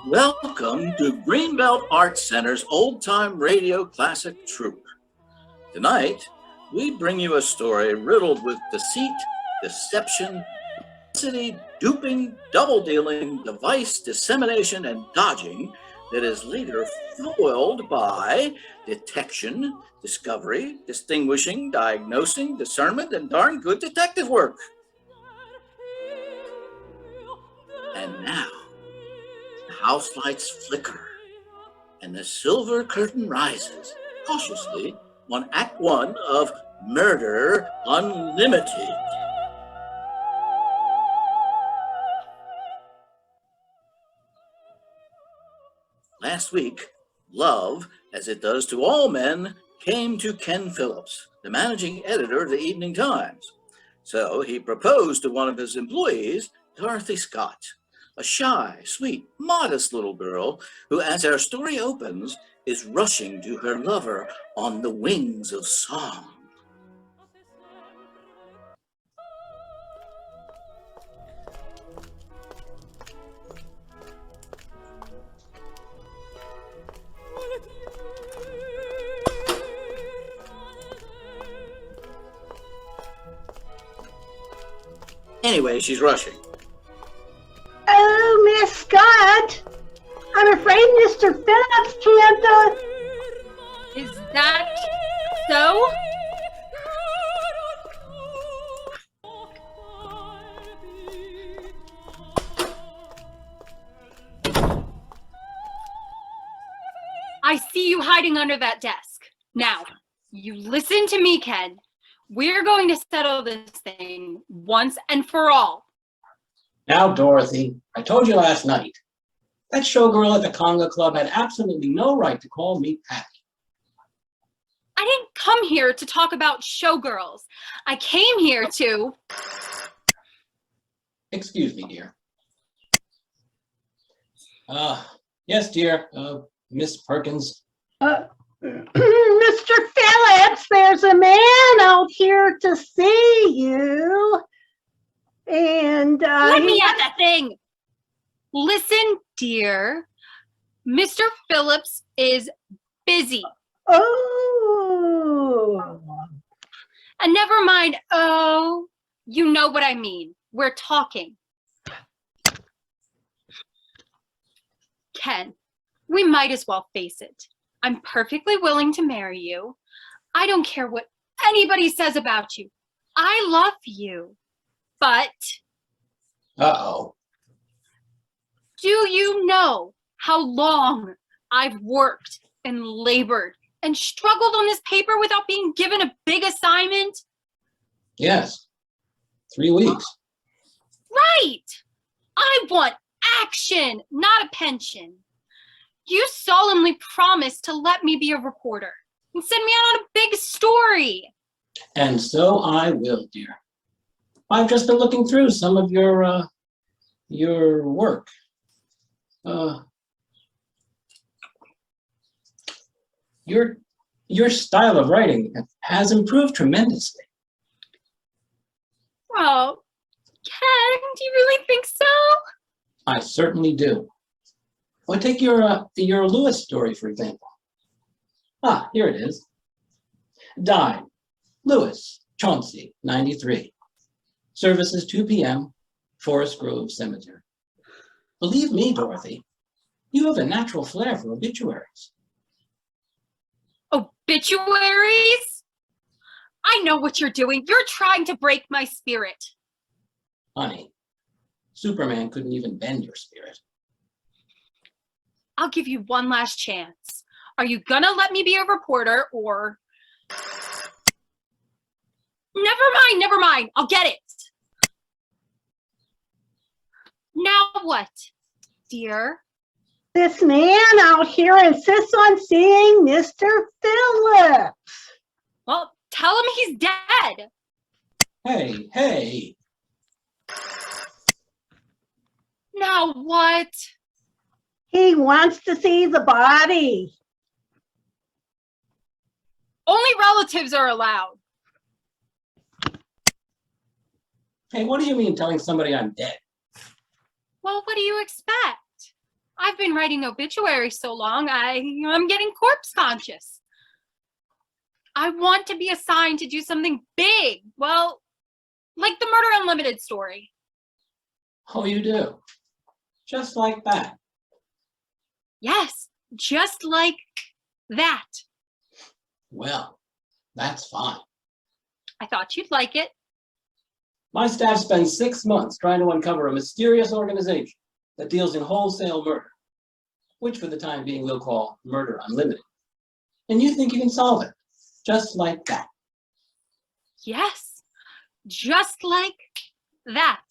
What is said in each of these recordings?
Welcome to Greenbelt Arts Center's Old Time Radio Classic Troupe. Tonight, we bring you a story riddled with deceit, deception, publicity, duping, double-dealing, device, dissemination, and dodging that is later foiled by detection, discovery, distinguishing, diagnosing, discernment, and darn good detective work. And now, the house lights flicker, and the silver curtain rises cautiously on Act 1 of Murder Unlimited. Last week, love, as it does to all men, came to Ken Phillips, the managing editor of the Evening Times. So he proposed to one of his employees, Dorothy Scott, a shy, sweet, modest little girl who, as our story opens, is rushing to her lover on the wings of song. Anyway, she's rushing. Oh, Miss Scott, I'm afraid Mr. Phillips can't, Is that so? I see you hiding under that desk. Now, you listen to me, Ken. We're going to settle this thing once and for all. Now, Dorothy, I told you last night, that showgirl at the Conga Club had absolutely no right to call me Patty. I didn't come here to talk about showgirls. I came here to... Excuse me, dear. Yes, dear, Miss Perkins. Mr. Phillips, there's a man out here to see you. And Let me at that thing. Listen, dear. Mr. Phillips is busy. Oh. And never mind, oh, you know what I mean. We're talking. Ken, we might as well face it. I'm perfectly willing to marry you. I don't care what anybody says about you. I love you. But... Uh-oh. Do you know how long I've worked and labored and struggled on this paper without being given a big assignment? Yes. 3 weeks. Right. I want action, not a pension. You solemnly promised to let me be a reporter and send me out on a big story. And so I will, dear. I've just been looking through some of your work. Your style of writing has improved tremendously. Oh, Ken, do you really think so? I certainly do. Well, take your Lewis story, for example. Ah, here it is. Died, Lewis, Chauncey, 93. Services 2 p.m., Forest Grove Cemetery. Believe me, Dorothy, you have a natural flair for obituaries. Obituaries? I know what you're doing. You're trying to break my spirit. Honey, Superman couldn't even bend your spirit. I'll give you one last chance. Are you gonna let me be a reporter or... Never mind. I'll get it. Now what, dear? This man out here insists on seeing Mr. Phillips. Well, tell him he's dead. Hey. Now what? He wants to see the body. Only relatives are allowed. Hey, what do you mean telling somebody I'm dead? Well, what do you expect? I've been writing obituaries so long, I'm getting corpse conscious. I want to be assigned to do something big. Well, like the Murder Unlimited story. Oh, you do? Just like that? Yes, just like that. Well, that's fine. I thought you'd like it. My staff spends 6 months trying to uncover a mysterious organization that deals in wholesale murder, which for the time being we'll call Murder Unlimited. And you think you can solve it, just like that? Yes, just like that.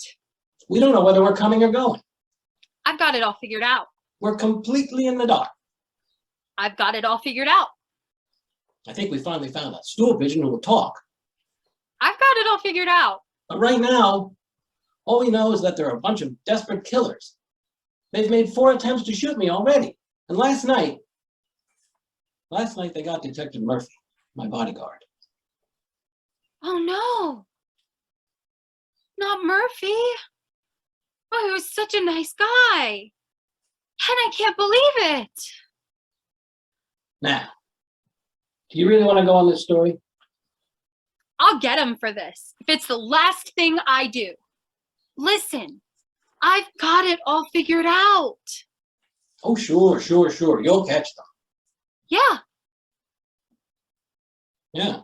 We don't know whether we're coming or going. I've got it all figured out. We're completely in the dark. I've got it all figured out. I think we finally found that stool pigeon who will talk. I've got it all figured out. But right now, all we know is that there are a bunch of desperate killers. They've made 4 attempts to shoot me already. And last night they got Detective Murphy, my bodyguard. Oh no, not Murphy. Oh, he was such a nice guy. And I can't believe it. Now, do you really want to go on this story? I'll get him for this, if it's the last thing I do. Listen, I've got it all figured out. Oh, sure. You'll catch them. Yeah, Yeah,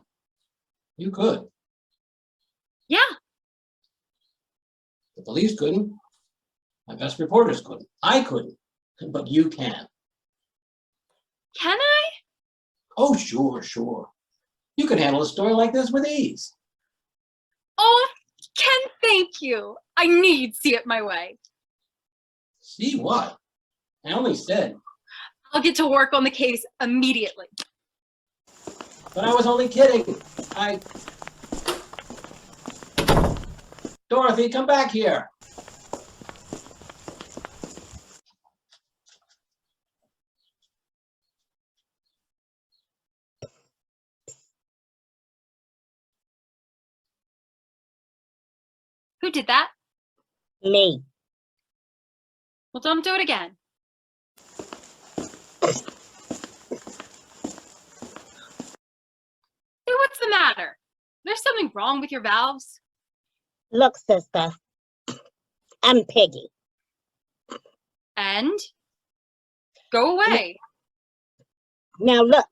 you could. yeah. The police couldn't. My best reporters couldn't. I couldn't. But you can. Can I? Oh, sure. You can handle a story like this with ease. Oh, Ken, thank you. I knew you'd see it my way. See what? I only said. I'll get to work on the case immediately. But I was only kidding. Dorothy, come back here. Who did that? Me. Well, don't do it again. Hey, what's the matter? There's something wrong with your valves? Look, sister, I'm Piggy. And? Go away. Now look,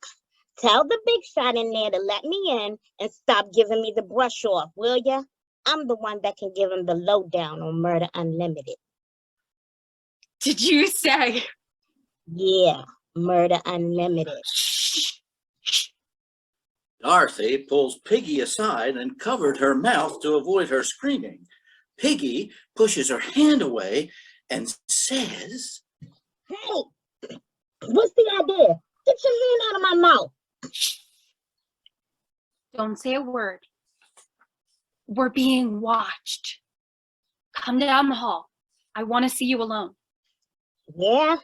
tell the big shot in there to let me in and stop giving me the brush off, will ya? I'm the one that can give him the lowdown on Murder Unlimited. Did you say? Yeah, Murder Unlimited. Dorothy pulls Piggy aside and covered her mouth to avoid her screaming. Piggy pushes her hand away and says, Hey, what's the idea? Get your hand out of my mouth. Don't say a word. We're being watched. Come down the hall. I want to see you alone. Yeah,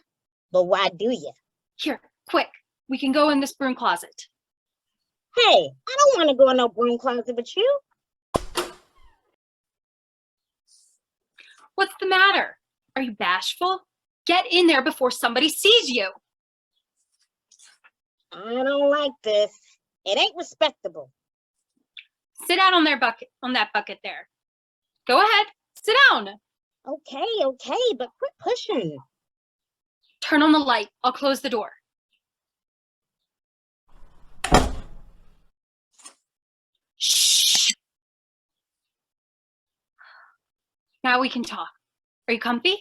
but why do you? Here, quick. We can go in this broom closet. Hey, I don't want to go in no broom closet with you. What's the matter? Are you bashful? Get in there before somebody sees you. I don't like this. It ain't respectable. Sit down on that bucket there. Go ahead. Sit down. Okay, but quit pushing. Turn on the light. I'll close the door. Shh. Now we can talk. Are you comfy?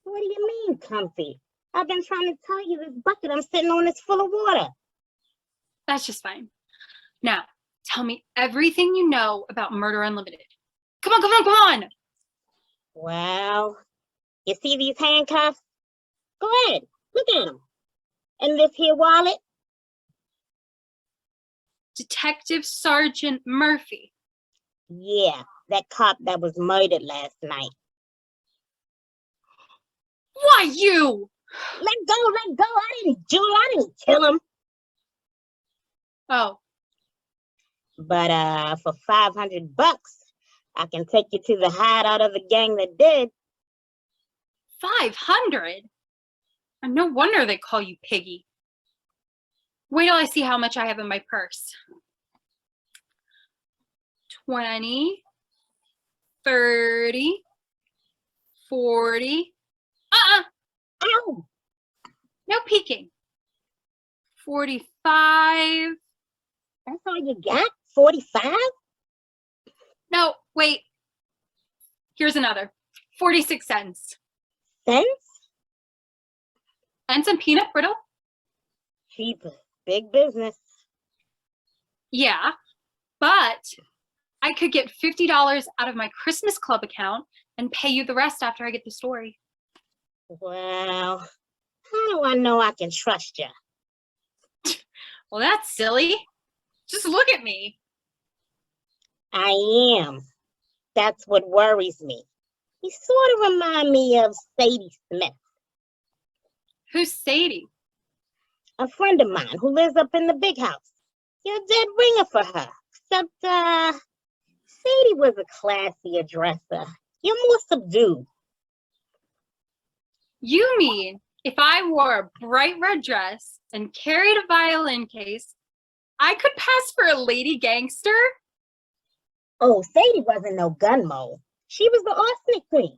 What do you mean, comfy? I've been trying to tell you this bucket I'm sitting on is full of water. That's just fine. Now, tell me everything you know about Murder Unlimited. Come on. Well, you see these handcuffs? Go ahead, look at them. And this here wallet? Detective Sergeant Murphy. Yeah, that cop that was murdered last night. Why you? Let go. I didn't do it. I didn't kill him. Oh, But for $500, I can take you to the hideout of the gang that did. 500? And no wonder they call you Piggy. Wait till I see how much I have in my purse. 20, 30, 40. Ow! No peeking. 45. That's all you got? 45 No, wait. Here's another. 46 cents. cents? And some peanut brittle. Jesus, big business. Yeah, but I could get $50 out of my Christmas Club account and pay you the rest after I get the story. Well, how do I know I can trust you? Well, that's silly. Just look at me. I am. That's what worries me. You sort of remind me of Sadie Smith, Who's Sadie? a friend of mine who lives up in the big house. You're a dead ringer for her, except Sadie was a classier dresser. You're more subdued. You mean if I wore a bright red dress and carried a violin case, I could pass for a lady gangster? Oh, Sadie wasn't no gun mole. She was the arsenic queen.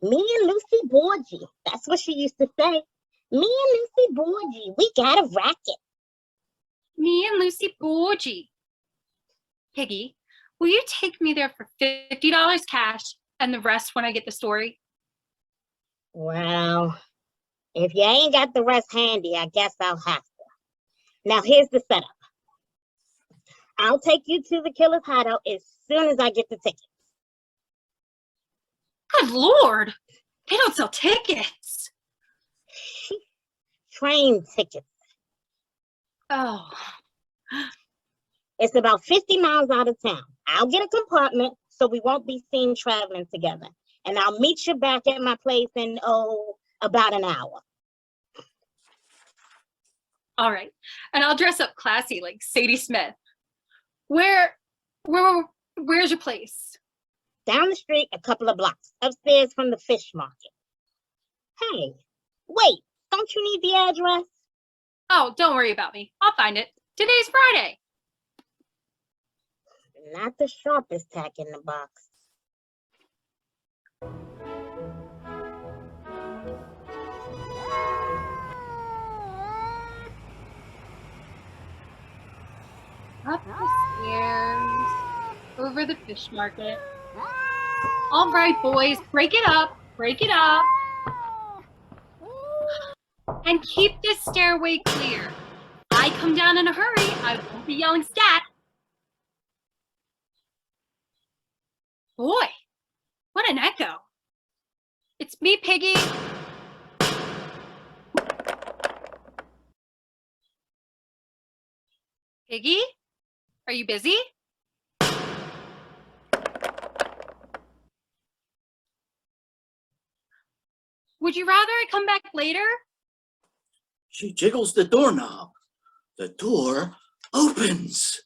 Me and Lucy Borgie. That's what she used to say. Me and Lucy Borgie, we got a racket. Me and Lucy Borgie. Piggy, will you take me there for $50 cash and the rest when I get the story? Well, if you ain't got the rest handy, I guess I'll have to. Now, here's the setup. I'll take you to the killer's hideout as soon as I get the tickets. Good Lord, they don't sell tickets. Train tickets. Oh, It's about 50 miles out of town. I'll get a compartment so we won't be seen traveling together. And I'll meet you back at my place in, about an hour. all right. And I'll dress up classy like Sadie Smith. Where's your place? Down the street, a couple of blocks, upstairs from the fish market. Hey, wait, don't you need the address? Oh, don't worry about me. I'll find it. Today's Friday. Not the sharpest tack in the box. Up the stairs, over the fish market. All right, boys, break it up, break it up. And keep this stairway clear. I come down in a hurry, I won't be yelling scat. Boy, what an echo. It's me, Piggy. Piggy, are you busy? Would you rather I come back later? She jiggles the doorknob. The door opens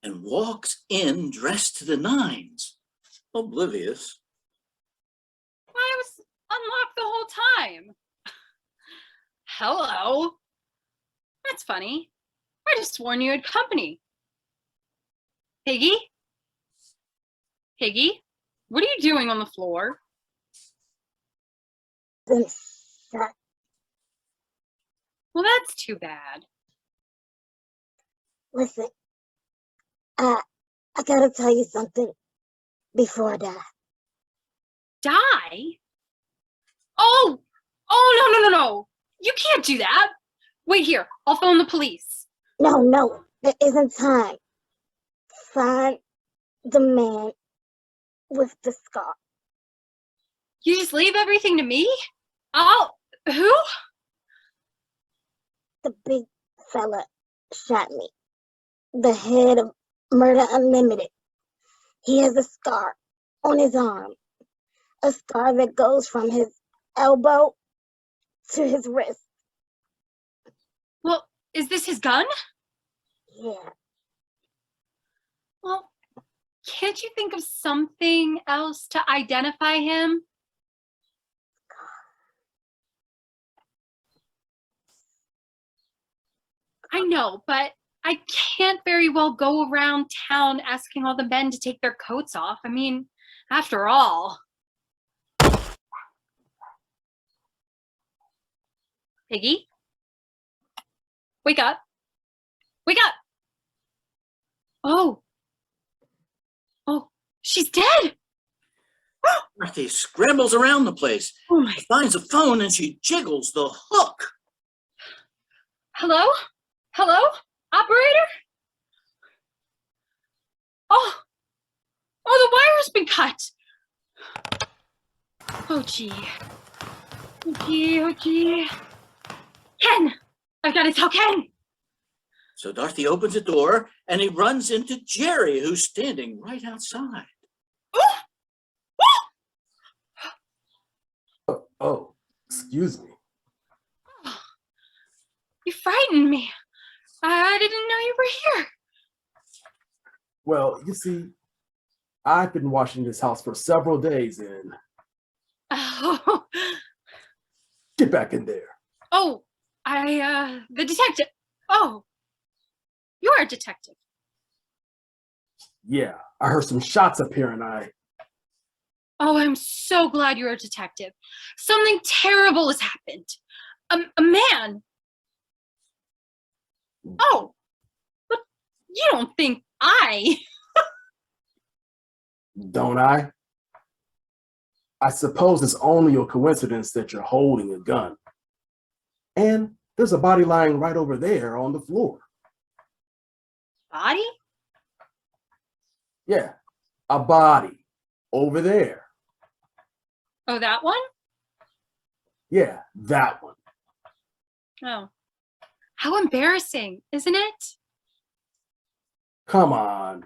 and walks in dressed to the nines, oblivious. I was unlocked the whole time. Hello. That's funny. I just sworn you had company. Piggy? Piggy? What are you doing on the floor? Shut. Well, that's too bad. Listen, I gotta tell you something before I die. Die? Oh, no. You can't do that. Wait here, I'll phone the police. No, there isn't time. Find the man with the scar. You just leave everything to me? Who? The big fella shot me. The head of Murder Unlimited. He has a scar on his arm. A scar that goes from his elbow to his wrist. Well, is this his gun? Yeah. Well, can't you think of something else to identify him? I know, but I can't very well go around town asking all the men to take their coats off. I mean, after all. Piggy? Wake up. Wake up! Oh. Oh, she's dead! Dorothy scrambles around the place. Oh my. She finds a phone and she jiggles the hook. Hello? Hello? Operator? Oh. Oh, the wire's been cut. Oh, gee. Oh, gee, oh, gee. Ken! I've got to tell Ken! So Dorothy opens the door and he runs into Jerry, who's standing right outside. Oh, excuse me. You frightened me. I didn't know you were here. Well, you see, I've been watching this house for several days and Oh, get back in there. oh, the detective. Oh, you're a detective. Yeah, I heard some shots up here and Oh, I'm so glad you're a detective. Something terrible has happened. A man. Oh, but you don't think don't I? I suppose it's only a coincidence that you're holding a gun. And there's a body lying right over there on the floor. Body? Yeah, a body over there. Oh, that one? Yeah, that one. Oh, how embarrassing, isn't it? Come on.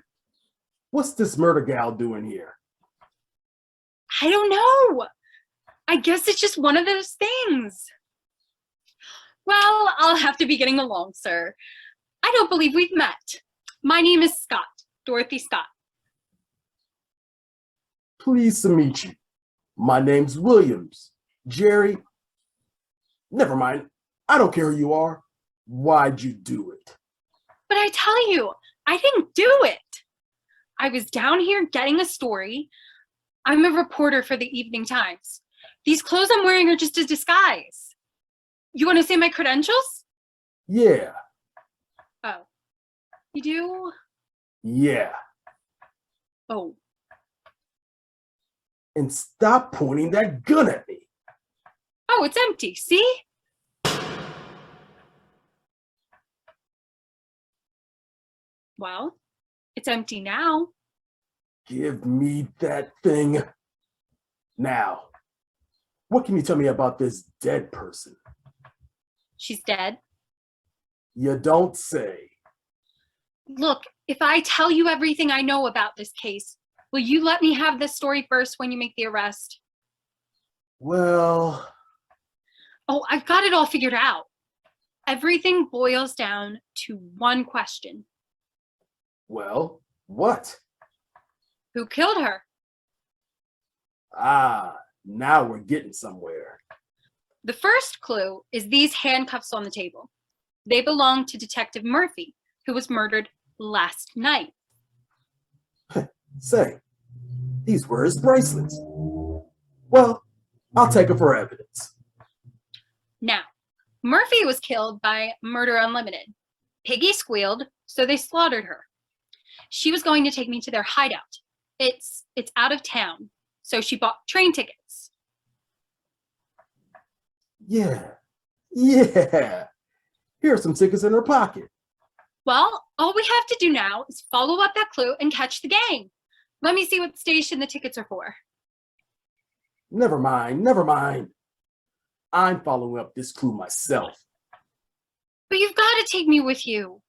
What's this murder gal doing here? I don't know. I guess it's just one of those things. Well, I'll have to be getting along, sir. I don't believe we've met. My name is Scott, Dorothy Scott. Pleased to meet you. My name's Williams. Jerry. Never mind. I don't care who you are. Why'd you do it? But I tell you, I didn't do it. I was down here getting a story. I'm a reporter for the Evening Times. These clothes I'm wearing are just a disguise. You want to see my credentials? Yeah. Oh, you do? Yeah. Oh, And stop pointing that gun at me. oh, it's empty, see? Well, it's empty now. Give me that thing. Now, what can you tell me about this dead person? She's dead. You don't say. Look, if I tell you everything I know about this case, will you let me have this story first when you make the arrest? Well, Oh, I've got it all figured out. Everything boils down to one question. what? Who killed her? Ah, now we're getting somewhere. The first clue is these handcuffs on the table. They belong to Detective Murphy, who was murdered last night. Say, these were his bracelets. Well, I'll take it for evidence. Now, Murphy was killed by Murder Unlimited. Piggy squealed, so they slaughtered her. She was going to take me to their hideout. It's out of town, so she bought train tickets. Yeah. Here are some tickets in her pocket. Well, all we have to do now is follow up that clue and catch the gang. Let me see what station the tickets are for. Never mind. I'm following up this clue myself. But you've got to take me with you.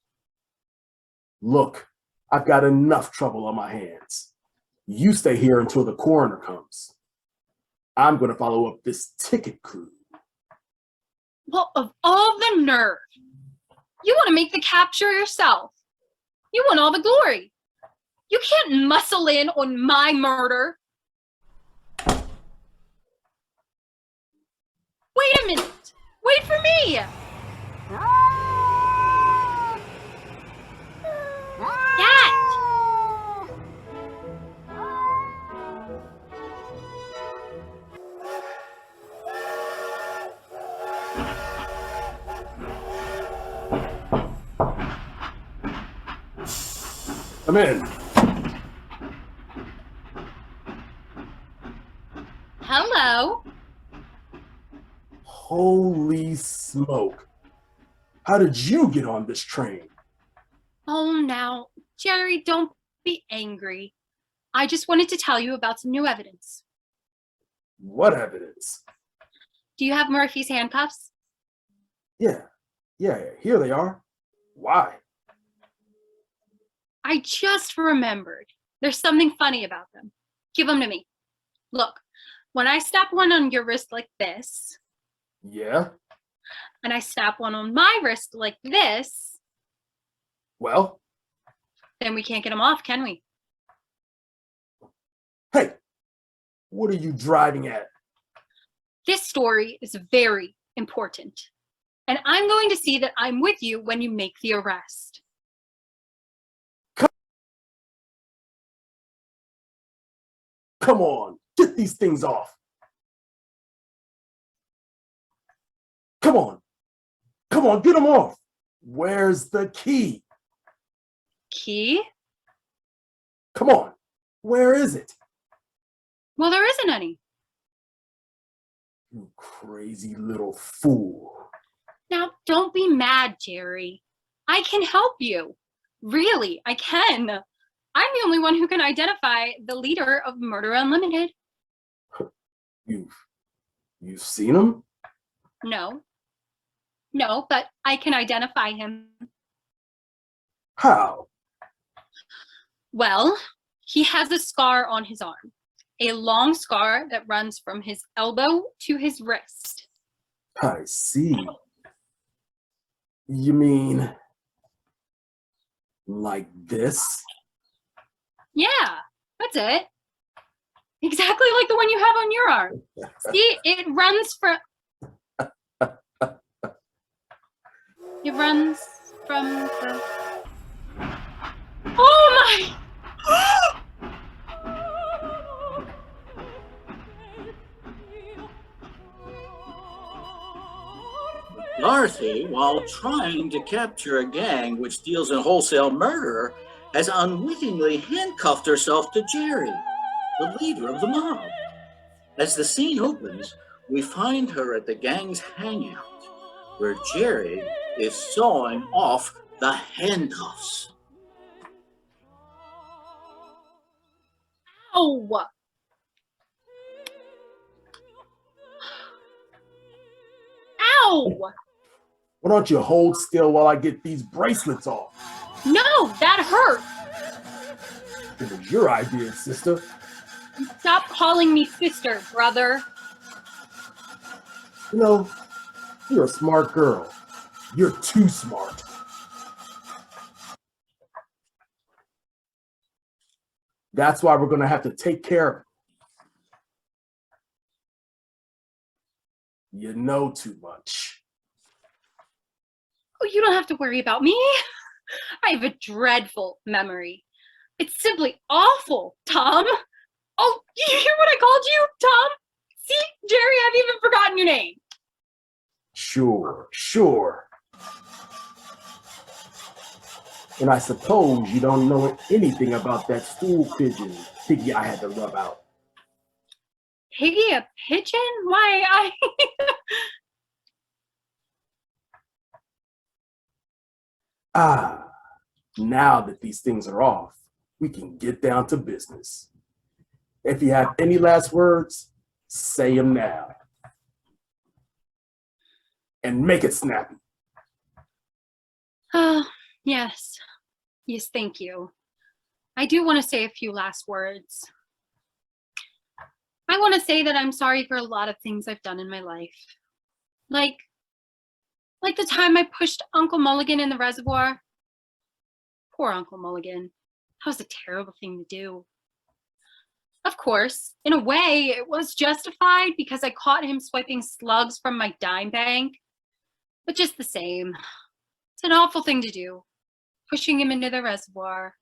Look, I've got enough trouble on my hands. You stay here until the coroner comes. I'm going to follow up this ticket clue. Well, of all the nerve. You want to make the capture yourself. You want all the glory. You can't muscle in on my murder. Wait a minute. Wait for me. Come in. Hello. Holy smoke. How did you get on this train? Oh, now, Jerry, don't be angry. I just wanted to tell you about some new evidence. What evidence? Do you have Murphy's handcuffs? Yeah, here they are. Why? I just remembered. There's something funny about them. Give them to me. Look, when I snap one on your wrist like this, Yeah? and I snap one on my wrist like this, Well? then we can't get them off, can we? Hey, what are you driving at? This story is very important, and I'm going to see that I'm with you when you make the arrest. Come on, get these things off. Come on, get them off. Where's the key? Key? Come on, where is it? Well, there isn't any. You crazy little fool. Now, don't be mad, Jerry. I can help you. Really, I can. I'm the only one who can identify the leader of Murder Unlimited. You've seen him? No, but I can identify him. How? Well, he has a scar on his arm, a long scar that runs from his elbow to his wrist. I see. You mean like this? Yeah, that's it. Exactly like the one you have on your arm. See, it runs from the... Oh my! Dorothy, while trying to capture a gang which deals in wholesale murder, has unwittingly handcuffed herself to Jerry, the leader of the mob. As the scene opens, we find her at the gang's hangout, where Jerry is sawing off the handcuffs. Ow! Ow! Why don't you hold still while I get these bracelets off? No, that hurt. It was your idea, sister. Stop calling me sister, brother. You know, you're a smart girl. You're too smart. That's why we're going to have to take care of it. You know too much. Oh, you don't have to worry about me. I have a dreadful memory. It's simply awful, Tom. Oh, you hear what I called you, Tom? See, Jerry, I've even forgotten your name. Sure. And I suppose you don't know anything about that stool pigeon Piggy I had to rub out. Piggy a pigeon? Why, Now that these things are off, we can get down to business. If you have any last words, say them now. And make it snappy. Oh, yes. Yes, thank you. I do want to say a few last words. I want to say that I'm sorry for a lot of things I've done in my life. Like the time I pushed Uncle Mulligan in the reservoir. Poor Uncle Mulligan. That was a terrible thing to do. Of course, in a way, it was justified because I caught him swiping slugs from my dime bank. But just the same, it's an awful thing to do, pushing him into the reservoir.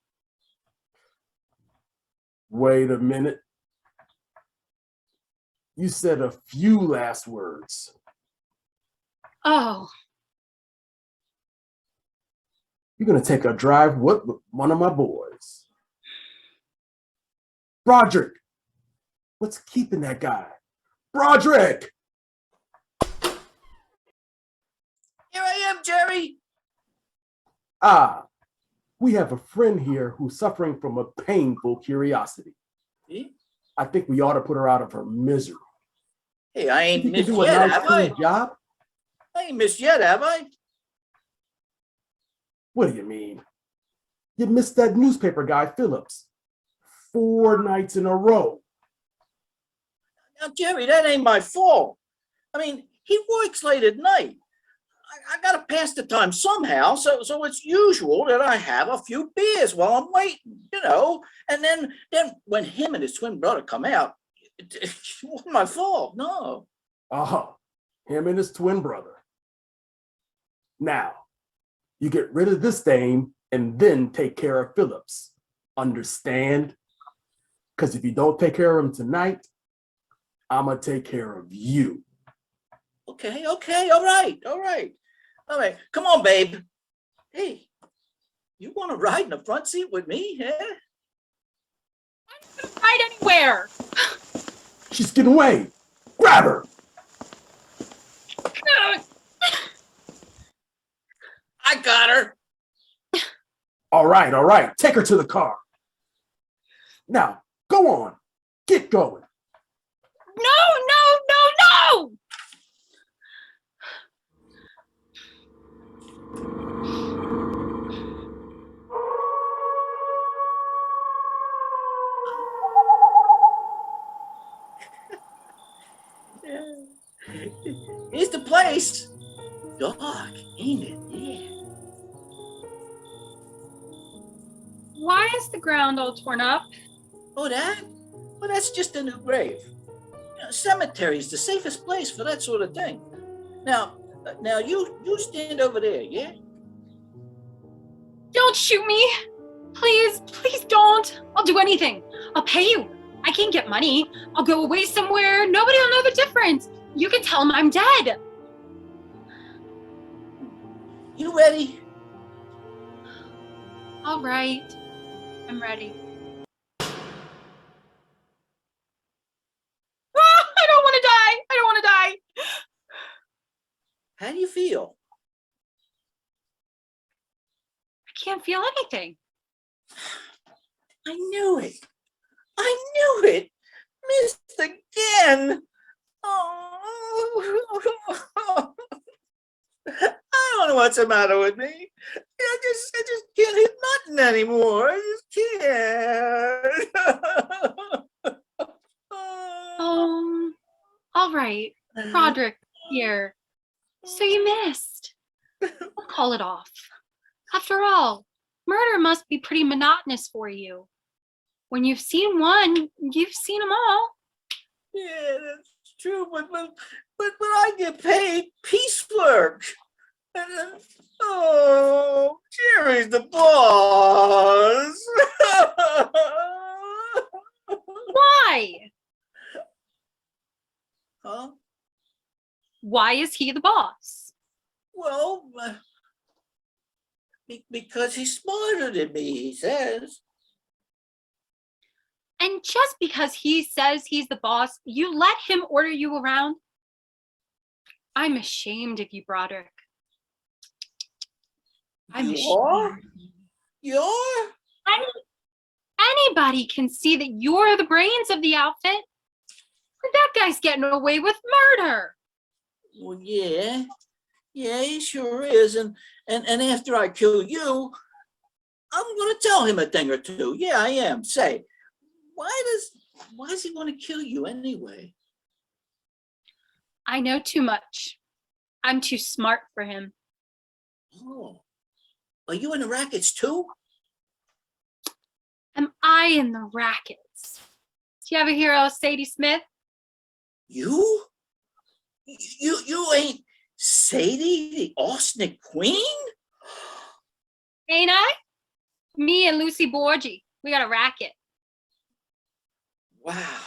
Wait a minute. You said a few last words. Oh. You're going to take a drive with one of my boys. Broderick, what's keeping that guy? Broderick! Here I am, Jerry. Ah, we have a friend here who's suffering from a painful curiosity. Eh? I think we ought to put her out of her misery. Hey, I ain't You can missed do a yet, nice have I? clean job? I ain't missed yet, have I? What do you mean? You missed that newspaper guy, Phillips. 4 nights in a row. Now, Jerry, that ain't my fault. I mean, he works late at night. I gotta pass the time somehow, so it's usual that I have a few beers while I'm waiting, you know. And then when him and his twin brother come out, it wasn't my fault, no. Him and his twin brother. Now, you get rid of this dame and then take care of Phillips. Understand? Because if you don't take care of him tonight, I'm gonna take care of you. Okay, all right. Come on, babe. Hey, you want to ride in the front seat with me? Yeah? I'm not gonna ride anywhere. She's getting away. Grab her. I got her. All right. Take her to the car. Now, go on. Get going. No. Here's the place. Dark, ain't it? Yeah. Why is the ground all torn up? Oh, that? Well, that's just a new grave. You know, cemetery is the safest place for that sort of thing. Now, you stand over there, yeah? Don't shoot me. Please don't. I'll do anything. I'll pay you. I can get money. I'll go away somewhere. Nobody will know the difference. You can tell them I'm dead. You ready? All right. I'm ready. I don't want to die. How do you feel? I can't feel anything. I knew it. Missed again. Oh. I don't know what's the matter with me. I just can't hit nothing anymore. I just can't. All right. Broderick, here. So you missed. I'll call it off. After all, murder must be pretty monotonous for you. When you've seen one, you've seen them all. Yeah, that's true, but I get paid piecework. And then, oh, Jerry's the boss. Why? Huh? Why is he the boss? Well, because he's smarter than me, he says. And just because he says he's the boss, you let him order you around? I'm ashamed of you, Broderick. I'm ashamed. You're? Anybody can see that you're the brains of the outfit. But that guy's getting away with murder. Well, yeah, he sure is. And after I kill you, I'm gonna tell him a thing or two. Yeah, I am. Say, why does he want to kill you anyway? I know too much. I'm too smart for him. Oh, are you in the rackets too? Am I in the rackets? Do you ever hear of Sadie Smith? You ain't Sadie, the arsenic queen? Ain't I? Me and Lucy Borgie, we got a racket. Wow.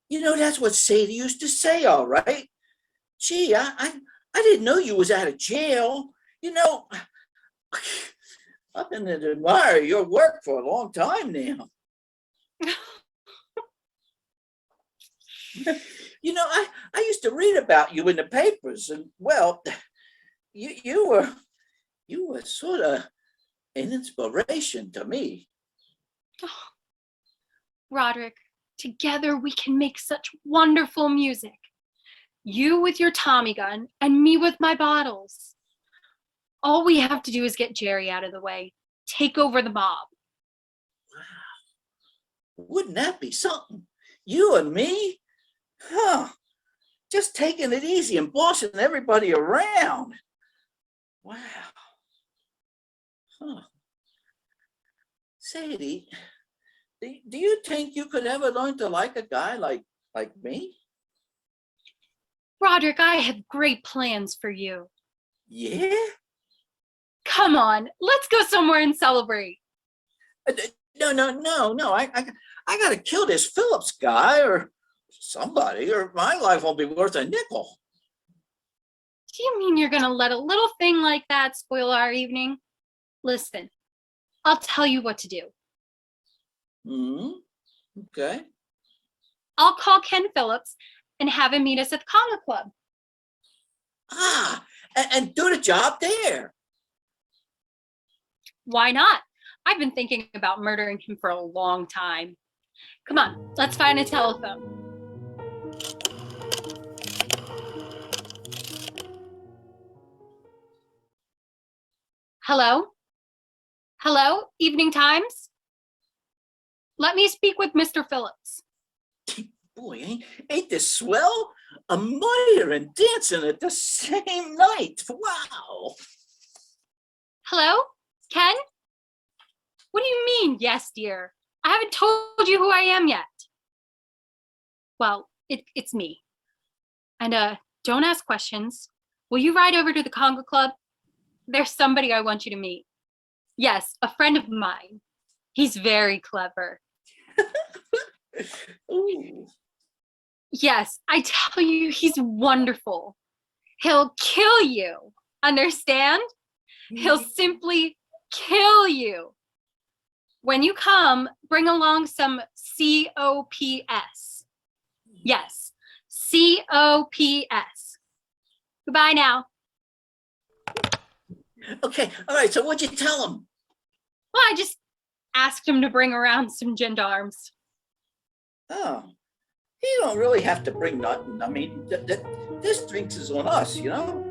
You know, that's what Sadie used to say, all right. Gee, I didn't know you was out of jail. You know, I've been admiring your work for a long time now. You know, I used to read about you in the papers, and well, you were sort of an inspiration to me. Oh, Broderick, together we can make such wonderful music. You with your Tommy gun and me with my bottles. All we have to do is get Jerry out of the way, take over the mob. Wow. Wouldn't that be something? You and me? Huh. Just taking it easy and bossing everybody around. Wow. Huh. Sadie, do you think you could ever learn to like a guy like me? Broderick, I have great plans for you. Yeah? Come on, let's go somewhere and celebrate. No. I gotta kill this Phillips guy or somebody, or my life won't be worth a nickel. Do you mean you're gonna let a little thing like that spoil our evening? Listen, I'll tell you what to do. Okay. I'll call Ken Phillips and have him meet us at the Conga Club. Ah, and do the job there. Why not? I've been thinking about murdering him for a long time. Come on, let's find a telephone. Hello? Hello, Evening Times? Let me speak with Mr. Phillips. Boy, ain't this swell? A murder and dancing at the same night. Wow. Hello? Ken? What do you mean, yes, dear? I haven't told you who I am yet. Well, it's me. And don't ask questions. Will you ride over to the Conga Club? There's somebody I want you to meet. Yes, a friend of mine. He's very clever. Ooh. Yes, I tell you, he's wonderful. He'll kill you. Understand? He'll simply kill you. When you come, bring along some COPS. Yes, COPS. Goodbye now. Okay, all right, so what'd you tell him? Well, I just asked him to bring around some gendarmes. Oh, he don't really have to bring nothing. I mean, this drinks is on us, you know?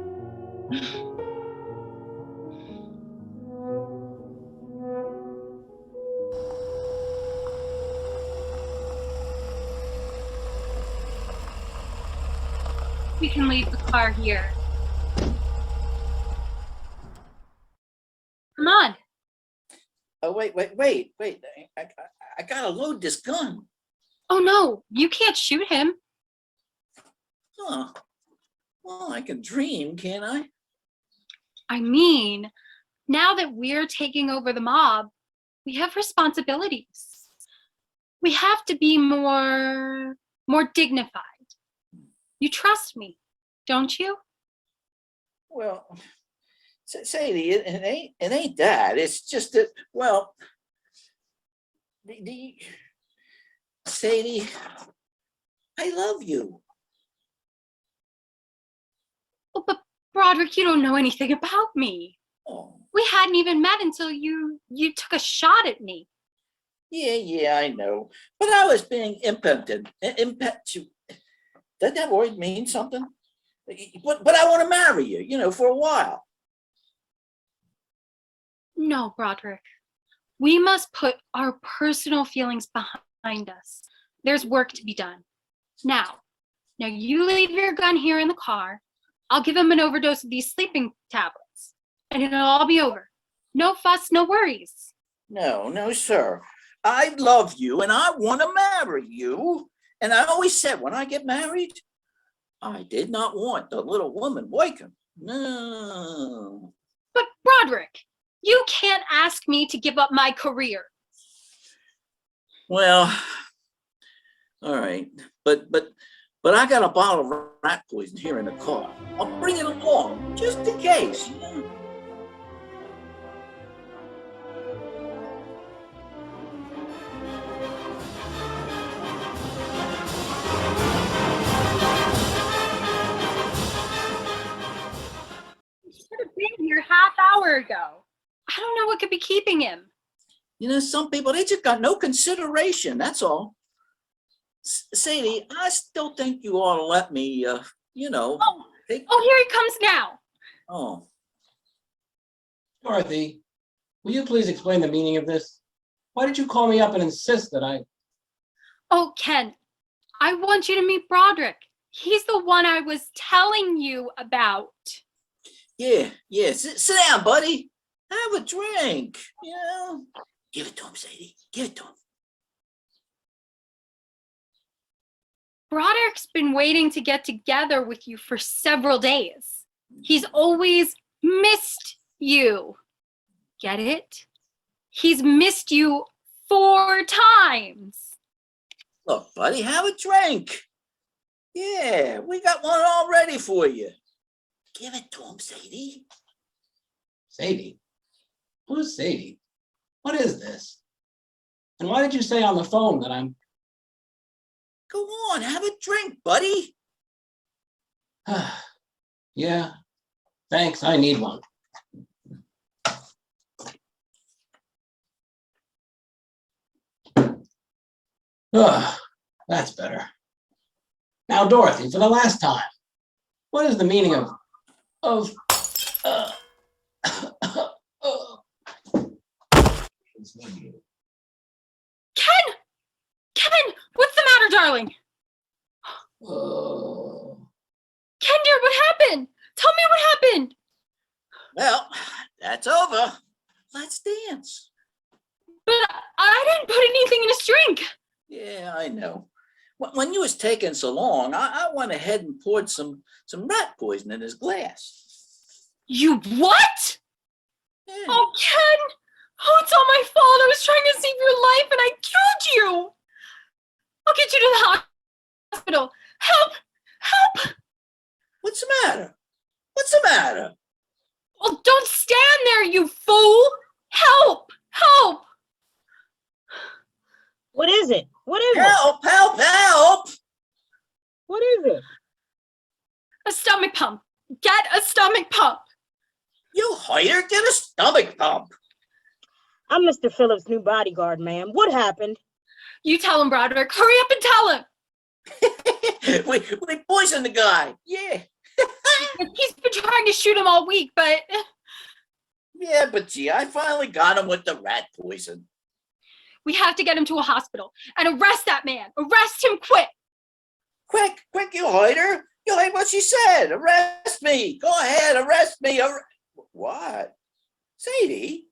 We can leave the car here. Come on. Oh, wait. I gotta load this gun. Oh no, you can't shoot him. Huh. Well, I can dream, can't I? I mean, now that we're taking over the mob, we have responsibilities. We have to be more dignified. You trust me, don't you? Well, Sadie, it ain't that. It's just that, well, Sadie, I love you. Oh, but Broderick, you don't know anything about me. Oh. We hadn't even met until you took a shot at me. Yeah, I know. But I was being impetu. Does that word mean something? But I want to marry you, you know, for a while. No, Broderick. We must put our personal feelings behind us. There's work to be done. Now you leave your gun here in the car. I'll give him an overdose of these sleeping tablets, and it'll all be over. No fuss, no worries. No, sir. I love you, and I want to marry you. And I always said when I get married, I did not want the little woman waking. No. But Broderick, you can't ask me to give up my career. Well, all right, but I got a bottle of rat poison here in the car. I'll bring it along just in case, you know. go. I don't know what could be keeping him. You know, some people, they just got no consideration. That's all. Sadie, I still think you ought to let me, you know. Oh, take... here he comes now. Oh. Dorothy, will you please explain the meaning of this? Why did you call me up and insist that I... Oh, Ken, I want you to meet Broderick. He's the one I was telling you about. Yeah. Sit down, buddy. Have a drink. You know. Give it to him, Sadie. Give it to him. Broderick's been waiting to get together with you for several days. He's always missed you. Get it? He's missed you 4 times. Look, buddy, have a drink. Yeah, we got one all ready for you. Give it to him, Sadie. Sadie? Who's Sadie? What is this? And why did you say on the phone that I'm... Go on, have a drink, buddy. Yeah, thanks, I need one. That's better. Now, Dorothy, for the last time, what is the meaning of Ken, what's the matter, darling? Ken, dear, what happened? Tell me what happened. Well, that's over. Let's dance. But I didn't put anything in his drink. Yeah, I know. When you was taking so long, I went ahead and poured some rat poison in his glass. You what? Yeah. Oh, Ken! Oh, it's all my fault. I was trying to save your life and I killed you. I'll get you to the hospital. Help! Help! What's the matter? What's the matter? Well, don't stand there, you fool! Help! Help! What is it? What is it? Help! Help! Help! What is it? A stomach pump. Get a stomach pump. You hired? Get a stomach pump. I'm Mr. Phillips' new bodyguard, ma'am. What happened? You tell him, Broderick. Hurry up and tell him. we poisoned the guy. Yeah. He's been trying to shoot him all week, but... Yeah, but gee, I finally got him with the rat poison. We have to get him to a hospital and arrest that man. Arrest him quick. Quick, you hider. You heard what she said. Arrest me. Go ahead, arrest me. What? Sadie?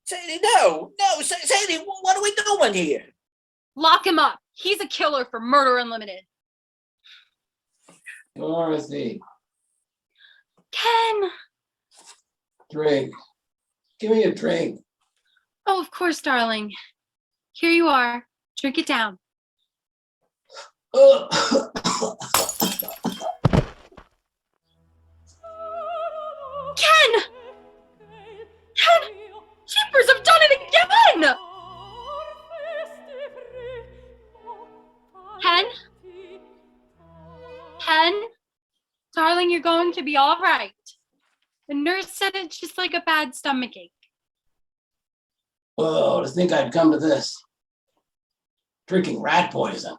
Sadie, no. Sadie, what are we doing here? Lock him up. He's a killer for Murder Unlimited. Dorothy, Ken. drink. Give me a drink. Oh, of course, darling. Here you are. Drink it down. Ken! Ken! Jeepers, I've done it again! Ken? Ken? Darling, you're going to be all right. The nurse said it's just like a bad stomach ache. Whoa, to think I'd come to this. Drinking rat poison.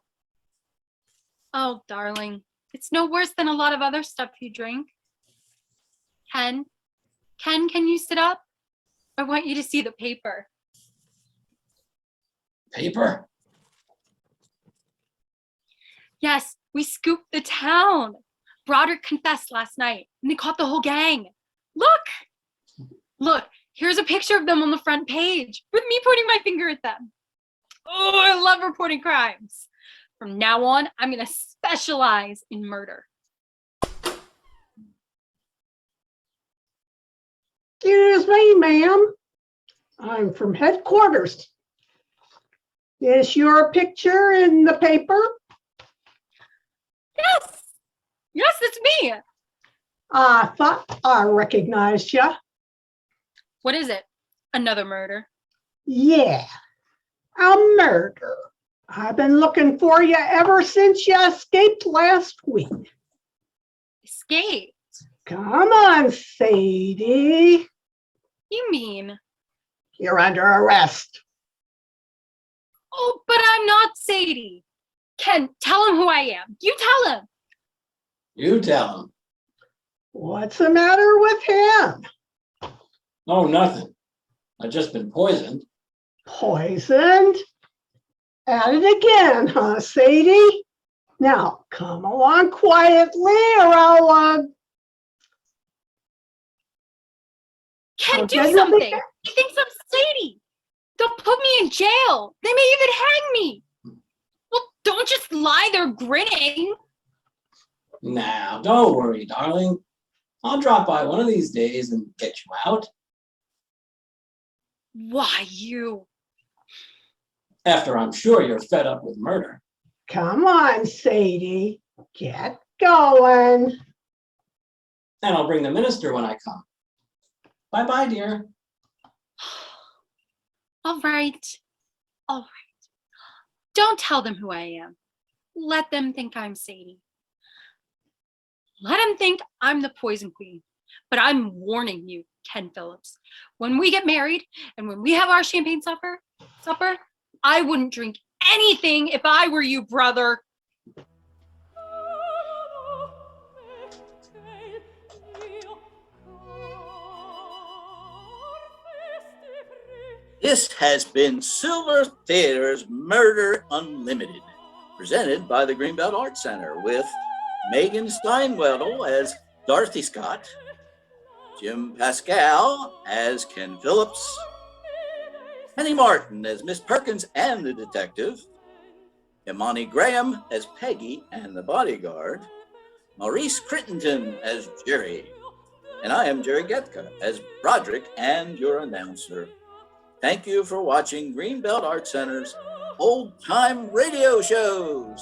Oh, darling. It's no worse than a lot of other stuff you drink. Ken? Ken, can you sit up? I want you to see the paper. Paper? Yes, we scooped the town. Broderick confessed last night, and they caught the whole gang. Look, here's a picture of them on the front page, with me pointing my finger at them. Oh, I love reporting crimes. From now on, I'm gonna specialize in murder. Excuse me, ma'am. I'm from headquarters. Is your picture in the paper? Yes, that's me. I thought I recognized you. What is it? Another murder? Yeah, a murder. I've been looking for you ever since you escaped last week. escaped. Come on, Sadie. You mean? You're under arrest. Oh, but I'm not Sadie. Ken, tell him who I am. You tell him. You tell him. What's the matter with him? Oh, nothing. I've just been poisoned. Poisoned? At it again, huh, Sadie? Now, come along quietly or I'll Ken, do get something. you. He thinks I'm Sadie. They'll put me in jail. They may even hang me. Well, don't just lie there grinning. Now, don't worry, darling. I'll drop by one of these days and get you out. Why, you? After I'm sure you're fed up with murder. Come on, Sadie. Get going. And I'll bring the minister when I come. Bye-bye, dear. All right. All right. Don't tell them who I am. Let them think I'm Sadie. Let them think I'm the Poison Queen. But I'm warning you, Ken Phillips. When we get married and when we have our champagne supper, I wouldn't drink anything if I were you, brother. This has been Silver Theater's Murder Unlimited, presented by the Greenbelt Arts Center, with Megan Steinwedel as Dorothy Scott, Jim Pasquale as Ken Phillips, Penny Martin as Miss Perkins and the detective, Imani Graham as Peggy and the bodyguard, Maurice Crittendon as Jerry, and I am Jerry Gieta as Broderick and your announcer. Thank you for watching Greenbelt Art Center's Old Time Radio Shows.